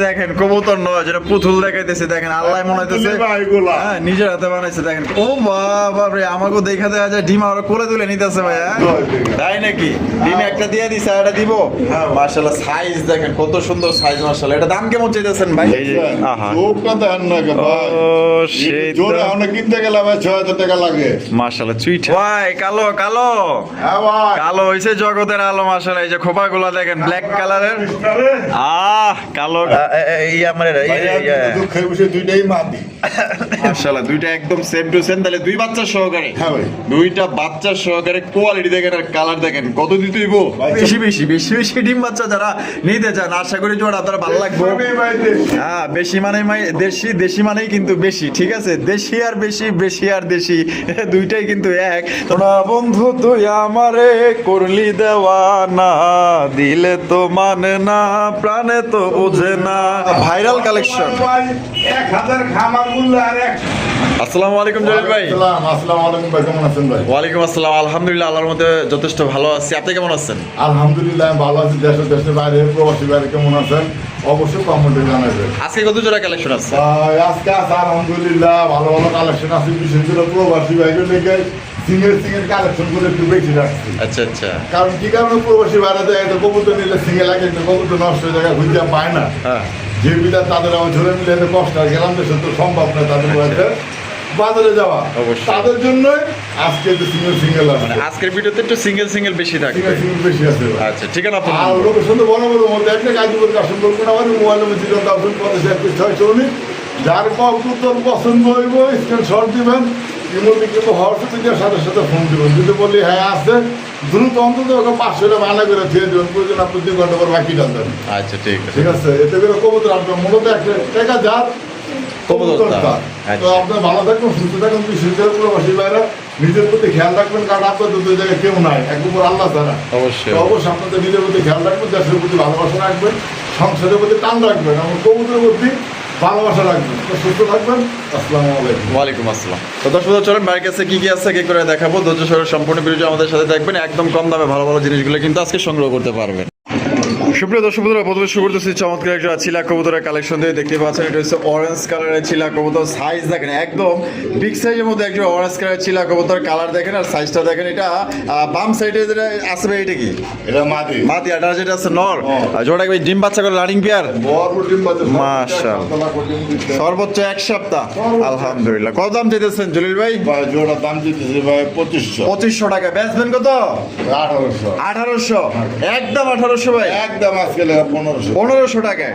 দেখেন কবুতর নয়, যেটা পুতুল দেখাইতেছে। দেখেন আল্লাহ মনে হইতেছে নিজের হাতে বানাইছে। দেখেন ও বাবা, আমাকে দেখা দেওয়া যায় ডিম আরো কোলে তুলে নিতেছে ভাইয়া, তাই নাকি? ডিম একটা দিয়ে দিছে, এটা দিব। মাশাআল্লাহ সাইজ দেখেন কত সুন্দর সাইজ। মাশাআল্লাহ, এটা দাম কেমন চাইতেছেন ভাই? এই যে আহা, লোকটা দেন না কে ভাই, ও সেই জোরে অনেক কিনতে গেলে ভাই 6000 টাকা লাগে। মাশাআল্লাহ চুইট ভাই, কালো কালো হ্যাঁ ভাই, কালো হইছে জগতের আলো। মাশাআল্লাহ, এই যে খোপাগুলো দেখেন ব্ল্যাক কালারের। কালো এই আমার দুঃখের বিষয় দুইটাই মাদি। মাশাআল্লাহ, দুইটা একদম সেম টু সেম। তাহলে দুই বাচ্চা সহকারে? হ্যাঁ ভাই, দুইটা বাচ্চা সহকারে। কোয়ালিটি দেখেন আর কালার দেখেন, কত দিতে হইব? বেশি বেশি বেশি বেশি ডিম বাচ্চা যারা নিতে চান আশা করি জোড়া আপনারা ভালো লাগবে। হ্যাঁ, বেশি মানে দেশি, দেশি মানেই কিন্তু বেশি, ঠিক আছে? দেশি আর বেশি, বেশি আর দেশি দুইটাই কিন্তু এক। তোরা বন্ধু তুই আমারে করলি দেওয়ানা, দিলে তো মানে না, প্রাণে তো বোঝে না। Viral collection. 1000 খামার মূল্য আর এক। আসসালামু আলাইকুম জলিল ভাই। আসসালামু আলাইকুম ভাই, কেমন আছেন ভাই? ওয়ালাইকুম আসসালাম। আলহামদুলিল্লাহ, আল্লাহর মধ্যে যথেষ্ট ভালো আছি। আপনি কেমন আছেন? আলহামদুলিল্লাহ আমি ভালো আছি। দেশের বাইরে প্রবাসী বাইরে কেমন আছেন অবশ্যই কমেন্টে জানাবেন। আজকে কত জোড়া কালেকশন আছে? আজকে আছে আলহামদুলিল্লাহ ভালো ভালো কালেকশন আছে। বিশেষ করে প্রবাসী বাইরে লেগে সিঙ্গেল সিঙ্গেল কালেকশন করে একটু বেশি রাখছি। আচ্ছা আচ্ছা। কারণ কি কারণে প্রবাসী বাইরে দেয় কবুতর নিলে সিঙ্গেল আগে কবুতর নষ্ট হয়ে যায়, খুঁজে পায় না। হ্যাঁ, যে বিধা তাদের আমার ধরে মিলে এত কষ্ট হয়, গেলাম দেশে তো সম্ভব না তাদের বয়সে বাজারে যাওয়া। অবশ্যই। তাদের জন্যই আজকে একটু সিঙ্গেল সিঙ্গেল আছে। মানে আজকের ভিডিওতে একটু সিঙ্গেল সিঙ্গেল বেশি থাকবে। সিঙ্গেল সিঙ্গেল বেশি আছে। আচ্ছা, ঠিকানা আপনার? আর লোকের সঙ্গে বড় বড় মধ্যে একটা গাজীপুর কাশন করবো না, আমার মোবাইল নম্বর 01056 যার কবুতর পছন্দ হইব স্ক্রিনশট দিবেন, ইমোতে কিন্তু হোয়াটসঅ্যাপে সাথে সাথে ফোন দিবেন। যদি বলি হ্যাঁ আছে, দ্রুত অন্তত ওকে 500 টাকা বানা করে দিয়ে দেবেন। প্রয়োজন আপনি 2 ঘন্টা পর বাকিটা দেন। আচ্ছা, ঠিক আছে। ঠিক আছে, এতে করে কবুতর আপনার মূলত একটা টাকা যার কবুতর তার। তো আপনার ভালো থাকবেন, সুস্থ থাকবেন। বিশেষ করে প্রবাসী ভাইরা নিজের প্রতি খেয়াল রাখবেন, কারণ আপনার দুটো জায়গায় কেউ নাই, একবার আল্লাহ ছাড়া। অবশ্যই অবশ্যই আপনাদের নিজের প্রতি খেয়াল রাখবেন, দেশের প্রতি ভালোবাসা রাখবেন, সংসারের প্রতি টান রাখবেন, এবং কবুতরের প্রতি ভালোবাসা রাখবেন। তো সুস্থ থাকবেন। আসসালামু আলাইকুম। ওয়ালাইকুম আসসালাম। তো দর্শক চলেন বাইরের কাছে কি কি আছে কি করে দেখাবো। ধৈর্য সহকারে সম্পূর্ণ ভিডিও আমাদের সাথে দেখবেন। একদম কম দামে ভালো ভালো জিনিসগুলো কিন্তু আজকে সংগ্রহ করতে পারবেন। সুপ্রিয় দর্শক বন্ধুরা, প্রথমে শুরু করতেছি চমৎকার একটা চিলা কবুতরের কালেকশন দিয়ে। দেখতে পাচ্ছেন এটা হচ্ছে অরেঞ্জ কালারের চিলা কবুতর। সাইজ দেখেন একদম বিগ সাইজের মধ্যে একটা অরেঞ্জ কালারের চিলা কবুতর। কালার দেখেন আর সাইজটা দেখেন। এটা বাম সাইডে যেটা আসবে এটা কি? এটা মাদি। মাদি। আর যেটা আছে নর। জোড়া কি ডিম বাচ্চা করে রানিং পেয়ার? বড় ডিম বাচ্চা। মাশাআল্লাহ, সর্বোচ্চ 1 সপ্তাহ। আলহামদুলিল্লাহ। কত দাম চাইতেছেন জলিল ভাই? ভাই জোড়ার দাম দিতেছে ভাই 2500। 2500 টাকা। বেচবেন কত? 1800। 1800। একদম 1800 ভাই। একদম আজকে 1500। 1500 টাকায়।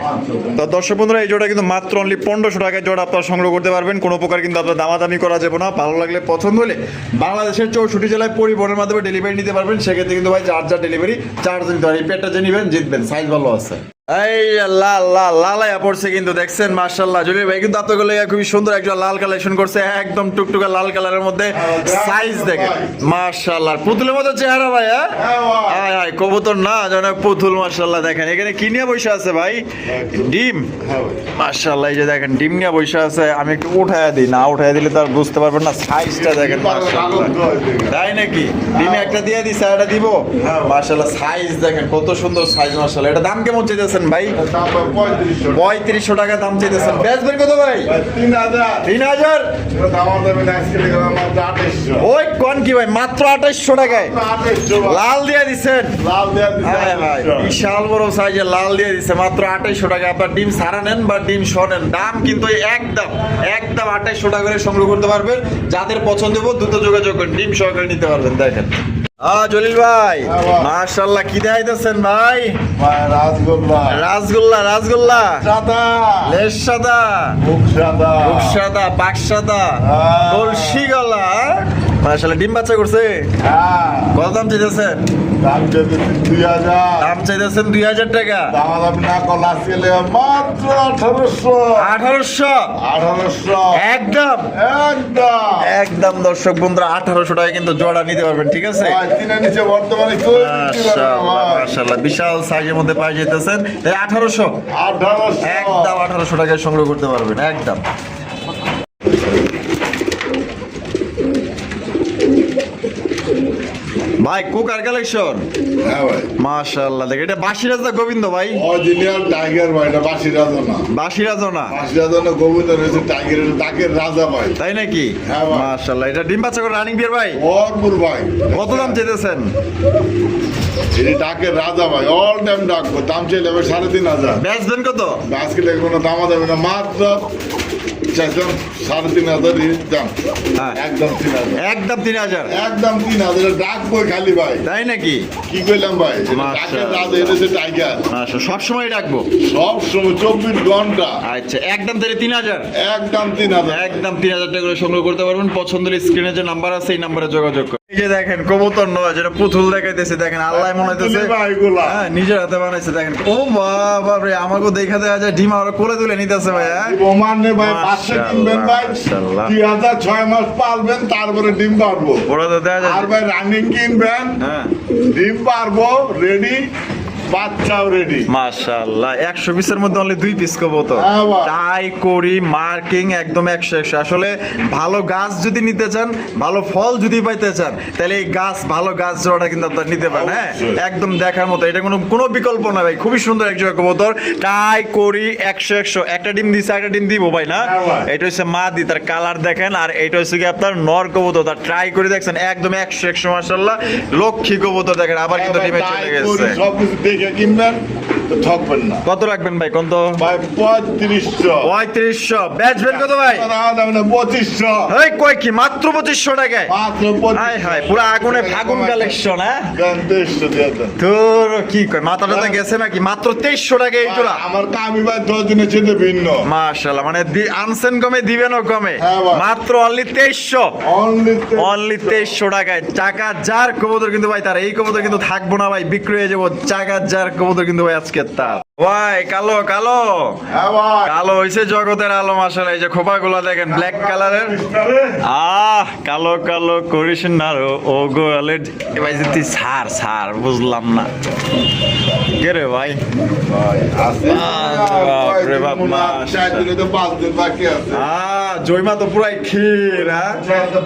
তো দর্শক বন্ধুরা, এই জোড়া কিন্তু মাত্র অনলি 1500 টাকায় জোড়া আপনারা সংগ্রহ করতে পারবেন। কোনো প্রকার কিন্তু আপনার দামাদামি করা যাবে না। ভালো লাগলে পছন্দ হলে বাংলাদেশের 64 জেলায় পরিবহনের মাধ্যমে ডেলিভারি নিতে পারবেন। সেক্ষেত্রে কিন্তু ভাই চার্জার ডেলিভারি চার্জ নিতে পারেন। এই পেটটা যে নেবেন জিতবেন, সাইজ ভালো আছে। এই লাল লাল লালাইয়া পড়ছে কিন্তু দেখছেন। মাশাআল্লাহ, জলিল ভাই কিন্তু আপনাদের লাগি খুবই সুন্দর একটা লাল কালেকশন করছে। একদম টুকটুকা লাল কালারের মধ্যে। সাইজ দেখেন মাশাআল্লাহ, পুতুলের মতো চেহারা ভাই। হ্যাঁ আয় কবুতর না জানে পুতুল। মাশাআল্লাহ, দেখেন এখানে কি নিয়ে বসে আছে ভাই? ডিম। মাশাআল্লাহ, এই যে দেখেন ডিম নিয়ে বসে আছে। আমি একটু উঠায়া দিই, না উঠায়া দিলে তো আর বুঝতে পারবেন না। সাইজটা দেখেন মাশাআল্লাহ, তাই নাকি? ডিমে একটা দিয়ে দিছে, এটা দিব। মাশাআল্লাহ, সাইজ দেখেন কত সুন্দর সাইজ। মাশাআল্লাহ, এটা দাম কেমন চাইতেছেন ভাই? 3500 টাকা দাম চাইতেছেন। বেচবেন কত ভাই? 3000। ওই কোন কি ভাই, মাত্র 2800 টাকায় লাল দিয়ে দিচ্ছেন। বিশাল বড় সাইজের লাল দিয়ে দিচ্ছে মাত্র 2800 টাকা। আপনার ডিম সারা নেন বা ডিম শোনেন, দাম কিন্তু একদম একদম 2800 টাকা করে সংগ্রহ করতে পারবেন। যাদের পছন্দ হবে দ্রুত যোগাযোগ করেন, ডিম সহকারে নিতে পারবেন। দেখেন জলিল ভাই মাশাআল্লাহ, কি দেখাইতেছেন ভাই? রাসগোল্লা। রাসগোল্লা। রাসগোল্লা সাদা, লেস সাদা, মুখ সাদা, মুখ সাদা, পাক সাদা, কলসি গলা। মাশাআল্লাহ, ডিম বাচ্চা করছে। কত দাম চাইতেছেন? দাম চাইতেছে 2000। দাম চাইতেছেন 2000 টাকা। দাম না কল আজকে মাত্র 1800। 1800 একদম একদম একদম। দর্শক বন্ধুরা, 1800 টাকা কিন্তু জোড়া নিতে পারবেন, ঠিক আছে? তিনের নিচে বর্তমানে মাশাআল্লাহ, বিশাল সাইজের মধ্যে পাই যেতেছেন। 1800 একদম 1800 টাকায় সংগ্রহ করতে পারবেন একদম। ভাই ভাই কোকার কালেকশন, হ্যাঁ ভাই মাশাআল্লাহ। দেখ এটা বাসিরাজা গোবিন্দ ভাই, অরিজিনাল টাইগার ভাই, এটা বাসিরাজা না, বাসিরাজা না, বাসিরাজা না, গোবিন্দ রয়েছে টাইগারের ডাকের রাজা ভাই। তাই নাকি? হ্যাঁ ভাই। মাশাআল্লাহ। এটা ডিম বাচ্চা করে রানিং বিয়ার ভাই, ভরপুর ভাই। কত দাম চেয়েছেন? এটা ডাকের রাজা ভাই, অল টাইম ডাকবো, দাম চাইলে ভাই 3,500। বেচবেন কত? আজকে লেগে কোনো দামা যাবে না, মাত্র চাইছেন 3,500 দাম, হ্যাঁ। একদম 3,000, একদম 3000। একদম 3,000 ডাকবো খালি ভাই। তাই নাকি? কি কইলাম ভাই, এটা মাশাআল্লাহ। ডাকের রাজা, এটা হচ্ছে টাইগার, আচ্ছা, সব সময় রাখবো। সব সময় 24 ঘন্টা, আচ্ছা, একদম তাহলে 3000, একদম 3,000। একদম 3000 টাকা করে সংগ্রহ করতে পারবেন। পছন্দের স্ক্রিনে যে নাম্বার আছে এই নাম্বারে যোগাযোগ করুন। এই যে দেখেন কবুতর নয়, যেটা পুতুল দেখাইতেছে, দেখেন আল্লাহ মনে হইতেছে ভাই এগুলা হ্যাঁ নিজের হাতে বানাইছে। দেখেন ও বাবা রে, আমাকে দেখা দেওয়া যায় ডিম আর করে তুলে নিতেছে ভাই। হ্যাঁ ওমানে ভাই 500 কিনবেন ভাই, মাশাআল্লাহ। 2006 মাস পালবেন, তারপরে ডিম পারবো। ওরা তো দেওয়া যায়। আর ভাই রানিং কিনবেন, হ্যাঁ ডিম পারবো রেডি, বাচ্চাও রেডি। মাশাআল্লাহ। 100 পিসের মধ্যে অনলি 2 পিস কবুতর, হ্যাঁ ভাই। টাই করি মার্কিং একদম 100। আসলে ভালো গাছ যদি নিতে চান, ভালো ফল যদি পাইতে চান, তাহলে এই গাছ, ভালো গাছ জোড়াটা কিন্তু আপনারা নিতে পারেন। হ্যাঁ অবশ্যই। একদম দেখার মতো, এটা কোনো বিকল্প না ভাই। খুবই সুন্দর এক জোড়া কবুতর, টাই করি 100। একটা ডিম দিছে, একটা ডিম দিব ভাই না? হ্যাঁ ভাই। এটা হচ্ছে মা দি, তার কালার দেখেন। আর এটা হচ্ছে কি আপনার নর কবুতর, তার ট্রাই করে দেখছেন একদম 100 মাশাআল্লাহ। লক্ষ্মী কবুতর দেখেন, আবার কিন্তু ডিমে চলে গেছে। সবকিছু দেখে কিনবেন, তো ঠকবেন না। কত রাখবেন ভাই? কত? ভাই 3500। 3500। বেচবেন কত ভাই? 2500, এই কয় কি মাত্র 2500 টাকায়? মাত্র হাই হাই, পুরো আগুনে ফাগুন কালেকশন। হ্যাঁ 2300 দিয়ে দেন। তোর কি কয়, মাথাটা তো গেছে নাকি? মাত্র 2300 টাকা এই জোড়া। আমার কামি ভাই 10 দিনের চেয়ে ভিন্ন, মাশাআল্লাহ, মানে আনছেন কমে দিবেনও কমে। হ্যাঁ ভাই। মাত্র অনলি 2300, অনলি 2300 টাকায়। টাকা যার কবুতর কিন্তু ভাই তার, এই কবুতর কিন্তু থাকবো না ভাই, বিক্রি হয়ে যাবো। টাকা যার কবুতর কিন্তু ভাই আজকে তার। ভাই কালো কালো হ্যাঁ ভাই। কালো হইছে জগতের আলো মাশাআল্লাহ। এই যে খোপাগুলো দেখেন ব্ল্যাক কালারের। কালো কালো করিস না ও গোয়ালের ভাই, যদি সার সার বুঝলাম না কে রে ভাই। ভাই আছে বাপরে বাপ, 4 দিনে তো 5 দিন বাকি আছে। জয়মা তো পুরাই ক্ষীর। হ্যাঁ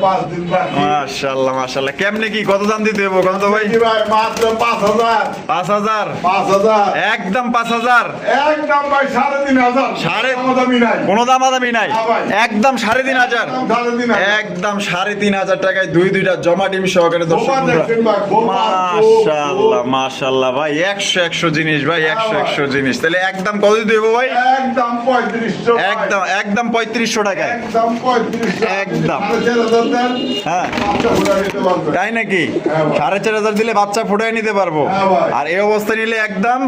5 দিন বাকি। মাশাআল্লাহ মাশাআল্লাহ। কেমনে কি কত দাম দিতে হবে কত ভাই? কি ভাই মাত্র 5000, 5000, 5000, একদম 5000। একদম ভাই 3500, সাড়ে দামি নাই, কোনো দামাদামি নাই, না ভাই। একদম 3500, একদম 3500 টাকায় দুইটা জমা ডিম সহকারে দর্শক বোমা বন্ধুরা। দেখছেন ভাই, বোমা, মাশাআল্লাহ মাশাআল্লাহ ভাই, 100 জিনিস ভাই, 100 জিনিস। তাহলে একদম কত দিতে হবে ভাই? একদম 3500, একদম 3500 টাকায়। একদম 3500, একদম। 4500 দেন, হ্যাঁ বাচ্চা ফুটা নিতে পারবেন। তাই নাকি? হ্যাঁ ভাই। 4500 দিলে বাচ্চা ফুটাই নিতে পারবো। হ্যাঁ ভাই। আর এই অবস্থা নিলে একদম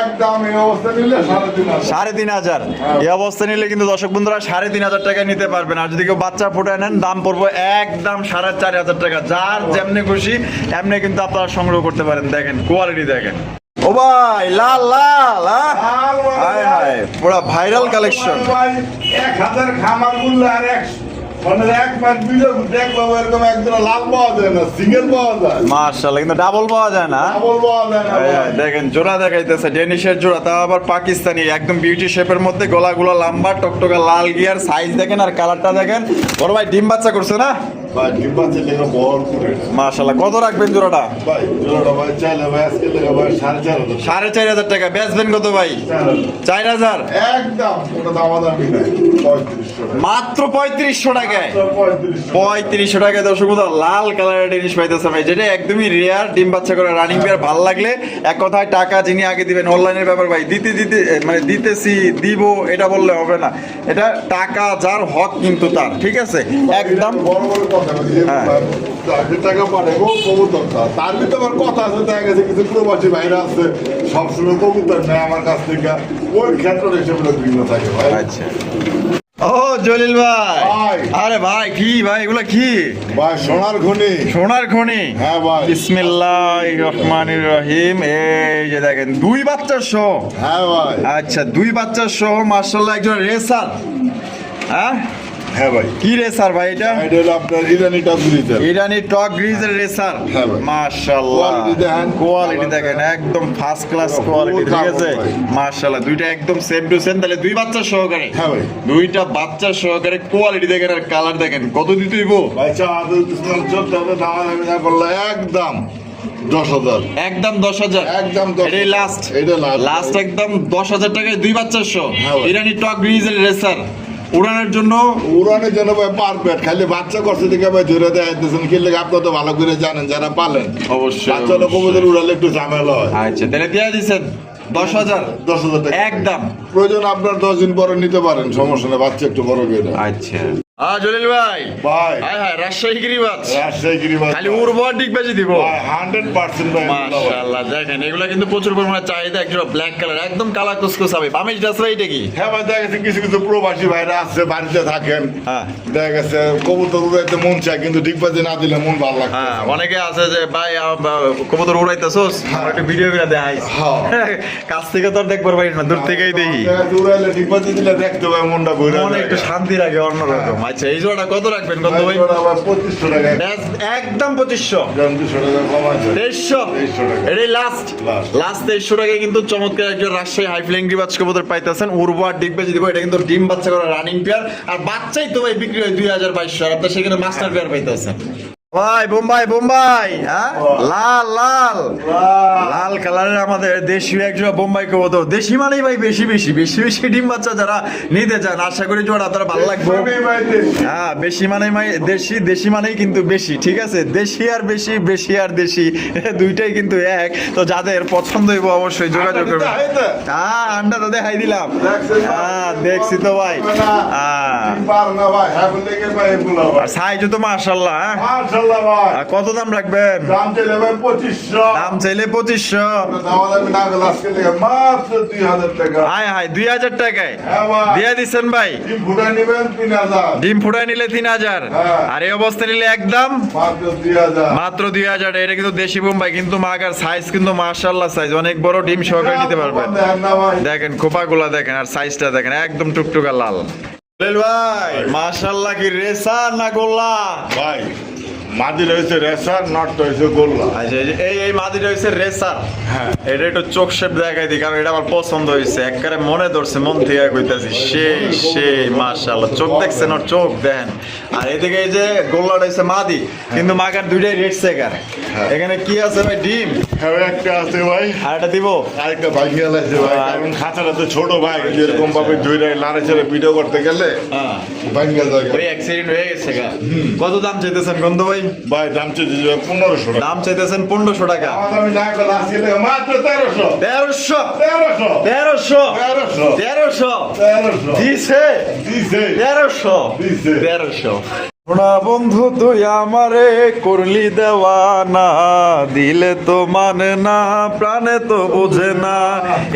একদম এই অবস্থা নিলে 3500। 3500। হ্যাঁ। এই অবস্থা নিলে কিন্তু দর্শক বন্ধুরা 3500 টাকায় নিতে পারবেন। আর যদি কেউ বাচ্চা ফুটায় নেন, দাম পড়বে একদম 4500 টাকা। যার যেমনি খুশি এমনি কিন্তু আপনারা সংগ্রহ করতে পারেন। দেখেন কোয়ালিটি দেখেন। ও ভাই লাল লাল, হায় হায়, পুরো ভাইরাল কালেকশন। ভাই 1000 খামার গুলো আর মানে এক মাস ভিডিও দেখলো এরকম একজন লাল পাওয়া যায় না, সিঙ্গেল পাওয়া যায়, মাশাআল্লাহ, কিন্তু ডাবল পাওয়া যায় না। ডাবল পাওয়া যায় না এই ভাই। দেখেন জোড়া দেখাইতেছে, ডেনিশের জোড়া, তাও আবার পাকিস্তানি, একদম বিউটি শেপের মধ্যে, গলাগুলো লম্বা টকটকা লাল গিয়ার, সাইজ দেখেন আর কালারটা দেখেন। বড় ভাই ডিম বাচ্চা করছে না? ভাই ডিম বাচ্চা লেগে বল করে মাশাআল্লাহ। কত রাখবেন জোড়াটা? ভাই জোড়াটা ভাই চাইলে ভাই আজকে লেগে ভাই 4500, 4500 টাকা। বেচবেন কত ভাই? 4000। একদম ওটা দাম দামি নাই, 3500 মাত্র 3500 টাকায়। 3500। 3500 টাকায় দর্শক বন্ধু লাল কালারের জিনিস পাইতেছে ভাই, যেটা একদমই রেয়ার। ডিম বাচ্চা করে রানিং বিয়ার ভালো লাগলে এক কথায় টাকা যিনি আগে দিবেন, অনলাইনের ব্যাপার ভাই, মানে দিতেছি দিব এটা বললে হবে না। এটা টাকা যার হক কিন্তু তার, ঠিক আছে একদম। বড় বড় কথা বলি, হ্যাঁ। তাকে টাকা পাঠাবো কবুতরটা, তার ভিতরে আমার কথা আছে, দেখা গেছে কিছু প্রবাসী ভাইরা আছে সবসময় কবুতর নেয় আমার কাছ থেকে, ওই ক্ষেত্রে সেগুলো ভিন্ন থাকে ভাই। আচ্ছা ও জলিল ভাই, ভাই। আরে ভাই কি ভাই এগুলা কি? ভাই সোনার খনি। সোনার খনি। হ্যাঁ ভাই। বিসমিল্লাহির রহমানির রহিম। এই যে দেখেন 2 বাচ্চা সহ। হ্যাঁ ভাই। আচ্ছা 2 বাচ্চা সহ মাশাআল্লাহ, একজন রেসার। হ্যাঁ হ্যাঁ ভাই। কি রেসার ভাই এটা? এটা হলো আপনার ইরানি টাবুরিতে। ইরানি টক গ্রিজের রেসার। হ্যাঁ ভাই। মাশাআল্লাহ, Quality দেখেন। কোয়ালিটি দেখেন একদম ফার্স্ট ক্লাস কোয়ালিটি, ঠিক আছে ভাই। মাশাআল্লাহ। দুইটা একদম সেম টু সেম। তাহলে 2 বাচ্চা সহকারে। হ্যাঁ ভাই। 2টা বাচ্চা সহকারে কোয়ালিটি দেখেন আর কালার দেখেন। কত দিতে হইব? ভাই চা আদর কিসমত চলতে হবে, দামা দামি না করলে একদম 10,000 একদম 10,000 একদম 10,000 এটাই লাস্ট এটা last। লাস্ট একদম 10,000 টাকায় 2 বাচ্চার শো হ্যাঁ ভাই। ইরানি টক গ্রিজেল রেসার উড়ানের জন্য উড়ানের জন্য ভাই পারফেক্ট, খালি বাচ্চা করছে দিকে ভাই ধরে দেয় দিতেছেন কি লাগে আপনারা তো ভালো করে জানেন যারা পালেন। অবশ্যই বাচ্চা লোক কবুতর উড়ালে একটু ঝামেলা হয়। আচ্ছা তাহলে দিয়ে দিছেন 10,000 10,000 টাকা একদম। প্রয়োজন আপনার 10 দিন পরে নিতে পারেন, সমস্যা নেই, বাচ্চা একটু বড় করে দেয়। আচ্ছা জলিল ভাই ভাই হায় হায় রাজশাহী গিরিবাজ রাজশাহী গিরিবাজ খালি উর্বর ডিগবাজি দিব ভাই 100% ভাই মাশাআল্লাহ দেখেন এগুলা কিন্তু প্রচুর পরিমাণে চাহিদা একজোড়া ব্ল্যাক কালার একদম কালা কুসকুস হবে বামেশ ডাসরা এটা কি হ্যাঁ ভাই দেখা গেছে কিছু কিছু প্রবাসী ভাইরা আছে বাড়িতে থাকেন, হ্যাঁ দেখা গেছে কবুতর উড়াইতে মন চায় কিন্তু ডিগবাজি না দিলে মন ভালো লাগে। হ্যাঁ অনেকে আছে যে ভাই কবুতর উড়াইতেছোস আমার একটু ভিডিও করে দেখাই হ্যাঁ। কাছ থেকে তো আর দেখবার পারি না দূর থেকেই দেখি দেখা গেছে উড়াইলে ডিগবাজি দিলে দেখতে ভাই মনটা ভরে মনে একটু শান্তি লাগে অন্যরকম আচ্ছা এই জোড়া কত রাখবেন কত ভাই 2500 টাকা ব্যাস, একদম 2500 200 টাকা কম আছে 2300 2300 টাকা। এটাই লাস্ট Last। লাস্ট 2300 টাকায় কিন্তু চমৎকার একজন রাজশাহী হাই ফ্লাইং ডিবাজ কবুতর পাইতেছেন উর্বর আর ডিগবাজি দিব এটা কিন্তু ডিম বাচ্চা করা রানিং পেয়ার আর বাচ্চাই তো ভাই বিক্রি হয় 2200 আর আপনার সেখানে মাস্টার পেয়ার পাইতেছেন ভাই বোম্বাই বোম্বাই হ্যাঁ লাল লাল লাল কালারের আমাদের দেশীয় একজোড়া বোম্বাই কবুতর দেশি মানেই ভাই বেশি বেশি বেশি বেশি ডিম বাচ্চা যারা নিতে চান আশা করি জোড়া আপনারা ভালো লাগবে হ্যাঁ বেশি মানে দেশি দেশি মানেই কিন্তু বেশি ঠিক আছে দেশি আর বেশি বেশি আর দেশি দুইটাই কিন্তু এক তো যাদের পছন্দ হইব অবশ্যই যোগাযোগ করবেন হ্যাঁ আন্ডা তো দেখাই দিলাম হ্যাঁ দেখছি তো ভাই হ্যাঁ আর সাইজও তো মাশাআল্লাহ হ্যাঁ আর কত দাম রাখবেন দাম চাইলে 2500 হায় হায় 2000 টাকায় দিয়ে দিচ্ছেন ভাই ডিম ফুটাই নিলে 3000 আর এই অবস্থা নিলে একদম মাত্র 2000 এটা কিন্তু দেশি বোম্বাই কিন্তু মাগার সাইজ কিন্তু মাশাআল্লাহ সাইজ অনেক বড় ডিম সহকারে নিতে পারবেন দেখেন খোপাগুলা দেখেন আর সাইজটা দেখেন একদম টুকটুকা লাল ভাই মাশাআল্লাহ কি রেসা না গোল্লা ভাই মাদি রয়েছে রেসার, নট রয়েছে গোল্লা। আচ্ছা এই মাদিটা হইছে রেসার হ্যাঁ এটা একটু চোখ শেপ দেখাই দিই কারণ এটা আমার পছন্দ হয়েছে একবারে মনে ধরছে মন থেকে কইতাছি সেই মাশাআল্লাহ চোখ দেখছেন ওর চোখ দেখেন আর এদিকে এই যে গোল্লাটা হইছে মাদি কিন্তু মাগার দুইটাই রেড সেকার এখানে কি আছে ভাই ডিম হ্যাঁ একটা আছে ভাই, আর এটা দিব আরেকটা ভাই গেল আছে ভাই, কারণ খাঁচাটা তো ছোট ভাই, যেরকম ভাবে ধরে লাড়ে ছেড়ে ভিডিও করতে গেলে হ্যাঁ ভাই গেল ওই অ্যাক্সিডেন্ট হয়ে গেছে গা কত দাম চাইতেছেন গন্ধ ভাই ভাই দাম চেয়েছে 1500 টাকা, দাম চাইতেছেন 1500 টাকা আমি না গেল আসলে মাত্র 1300 1300 1300 1300 1300 1300 দিছে দিছে 1300 দিছে 1300 সোনা বন্ধু তুই আমারে করলি দেওয়ানা দিলে তো মানে না প্রাণে তো বোঝে না